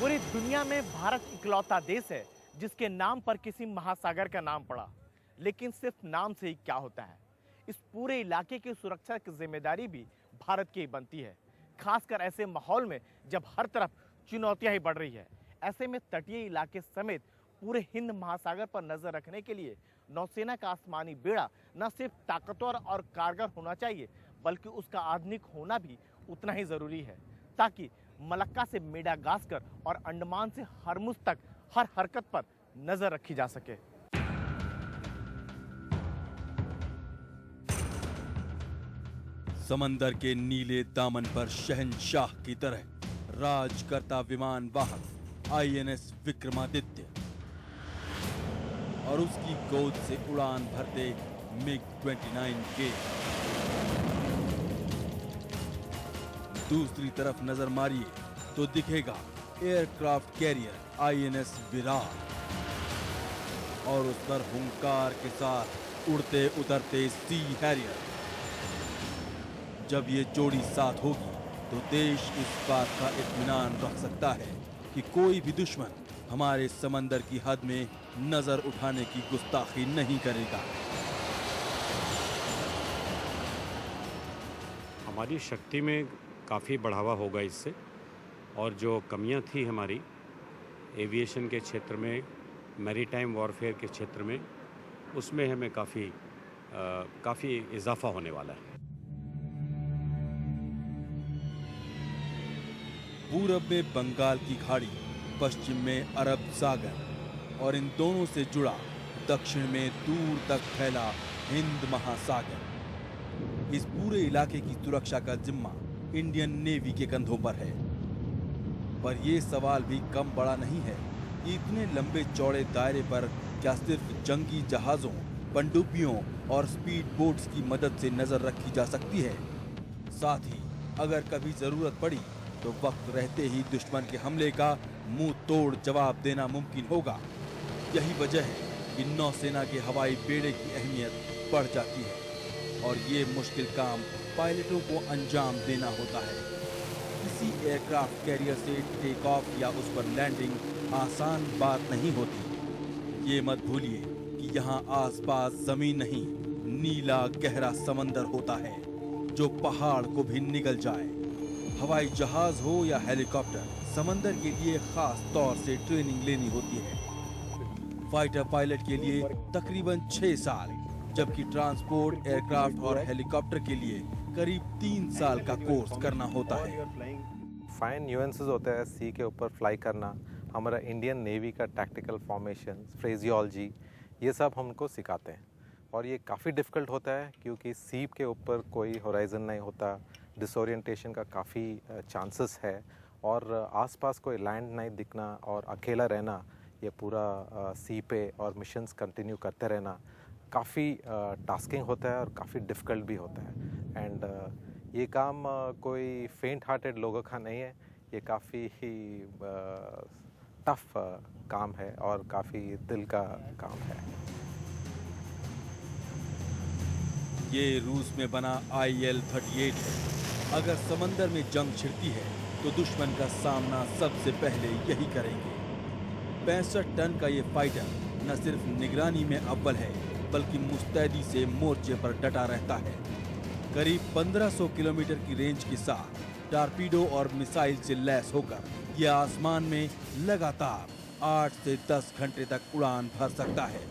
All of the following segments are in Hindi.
पूरी दुनिया में भारत इकलौता देश है जिसके नाम पर किसी महासागर का नाम पड़ा। लेकिन सिर्फ नाम से ही क्या होता है, इस पूरे इलाके की सुरक्षा की जिम्मेदारी भी भारत की बनती है। खासकर ऐसे माहौल में जब हर तरफ चुनौतियां ही बढ़ रही है। ऐसे में तटीय इलाके समेत पूरे हिंद महासागर पर नजर रखने के लिए नौसेना का आसमानी बेड़ा न सिर्फ ताकतवर और कारगर होना चाहिए, बल्कि उसका आधुनिक होना भी उतना ही जरूरी है, ताकि मलक्का से मेडागास्कर और अंडमान से हरमुज तक हर हरकत पर नजर रखी जा सके। समंदर के नीले दामन पर शहंशाह की तरह राज करता विमान वाहक आईएनएस विक्रमादित्य और उसकी गोद से उड़ान भरते MiG-29 के। दूसरी तरफ नजर मारिए तो दिखेगा एयरक्राफ्ट कैरियर आईएनएस विराट और उस पर हुंकार के साथ उड़ते उतरते सी हैरियर। जब ये जोड़ी साथ होगी तो देश इस बात का इत्मीनान रख सकता है कि कोई भी दुश्मन हमारे समंदर की हद में नजर उठाने की गुस्ताखी नहीं करेगा। हमारी शक्ति में काफ़ी बढ़ावा होगा इससे, और जो कमियां थी हमारी एविएशन के क्षेत्र में, मैरीटाइम वॉरफेयर के क्षेत्र में, उसमें हमें काफ़ी इजाफा होने वाला है। पूरब में बंगाल की खाड़ी, पश्चिम में अरब सागर और इन दोनों से जुड़ा दक्षिण में दूर तक फैला हिंद महासागर। इस पूरे इलाके की सुरक्षा का जिम्मा इंडियन नेवी के कंधों पर है। पर यह सवाल भी कम बड़ा नहीं है कि इतने लंबे चौड़े दायरे पर क्या सिर्फ जंगी जहाजों, पनडुब्बियों और स्पीड बोट्स की मदद से नजर रखी जा सकती है। साथ ही अगर कभी जरूरत पड़ी तो वक्त रहते ही दुश्मन के हमले का मुंह तोड़ जवाब देना मुमकिन होगा। यही वजह है कि नौसेना के हवाई बेड़े की अहमियत बढ़ जाती है और ये मुश्किल काम पायलटों को अंजाम देना होता है। किसी एयरक्राफ्ट कैरियर से टेक ऑफ या उस पर लैंडिंग आसान बात नहीं होती। ये मत भूलिए कि यहाँ आसपास जमीन नहीं, नीला गहरा समंदर होता है जो पहाड़ को भी निगल जाए। हवाई जहाज हो या हेलीकॉप्टर, समंदर के लिए खास तौर से ट्रेनिंग लेनी होती है। फाइटर पायलट के लिए तकरीबन 6 साल, जबकि ट्रांसपोर्ट, एयरक्राफ्ट और हेलीकॉप्टर के लिए करीब 3 साल का कोर्स करना होता है। फाइन न्यूएंसेस होते हैं सी के ऊपर फ्लाई करना। हमारा इंडियन नेवी का टैक्टिकल फॉर्मेशन, फ्रेजियोलॉजी, ये सब हमको सिखाते हैं और ये काफ़ी डिफ़िकल्ट होता है क्योंकि सी के ऊपर कोई होराइजन नहीं होता, डिसोरिएंटेशन का काफ़ी चांसेस है और आसपास कोई लैंड नहीं दिखना और अकेला रहना, ये पूरा सी पे और मिशंस कंटिन्यू करते रहना काफ़ी टास्किंग होता है और काफ़ी डिफ़िकल्ट भी होता है। एंड ये काम कोई फेंट हार्टेड लोगों का नहीं है, ये काफ़ी ही टफ काम है और काफ़ी दिल का काम है। ये रूस में बना IL-38 है। अगर समंदर में जंग छिड़ती है तो दुश्मन का सामना सबसे पहले यही करेंगे। 65 टन का ये फाइटर न सिर्फ निगरानी में अव्वल है, बल्कि मुस्तैदी से मोर्चे पर डटा रहता है। करीब 1500 किलोमीटर की रेंज के साथ टारपीडो और मिसाइल से लैस होकर यह आसमान में लगातार 8 से 10 घंटे तक उड़ान भर सकता है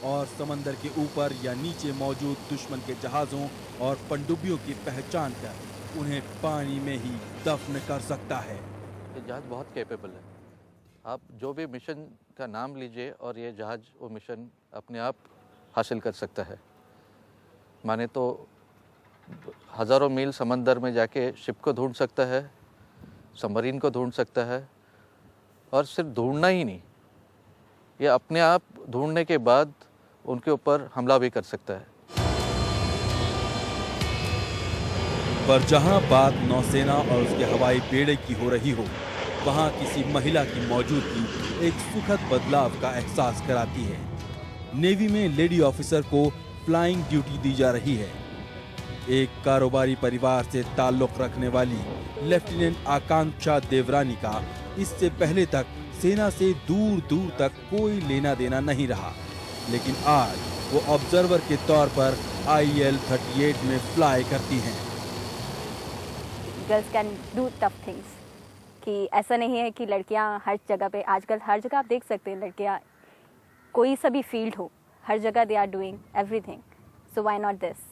और समंदर के ऊपर या नीचे मौजूद दुश्मन के जहाजों और पनडुब्बियों की पहचान कर उन्हें पानी में ही दफन कर सकता है। ये जहाज बहुत कैपेबल है। आप जो भी मिशन का नाम लीजिए और ये जहाज वो मिशन अपने आप हासिल कर सकता है। माने तो हज़ारों मील समंदर में जाके शिप को ढूंढ सकता है, सबमरीन को ढूंढ सकता है, और सिर्फ ढूंढना ही नहीं, ये अपने आप ढूंढने के बाद उनके ऊपर हमला भी कर सकता है। पर जहां बात नौसेना और उसके हवाई बेड़े की हो रही हो, वहां किसी महिला की मौजूदगी एक सुखद बदलाव का एहसास कराती है। नेवी में लेडी ऑफिसर को फ्लाइंग ड्यूटी दी जा रही है। एक कारोबारी परिवार से ताल्लुक रखने वाली लेफ्टिनेंट आकांक्षा देवरानी का इससे पहले तक सेना से दूर दूर तक कोई लेना देना नहीं रहा, लेकिन आज वो ऑब्जर्वर के तौर पर IL-38 में फ्लाई करती हैं। Girls can do tough things, कि ऐसा नहीं है कि लड़कियां हर जगह पे, आजकल हर जगह आप देख सकते हैं लड़कियां कोई सा भी फील्ड हो, हर जगह they are doing everything, so why not this.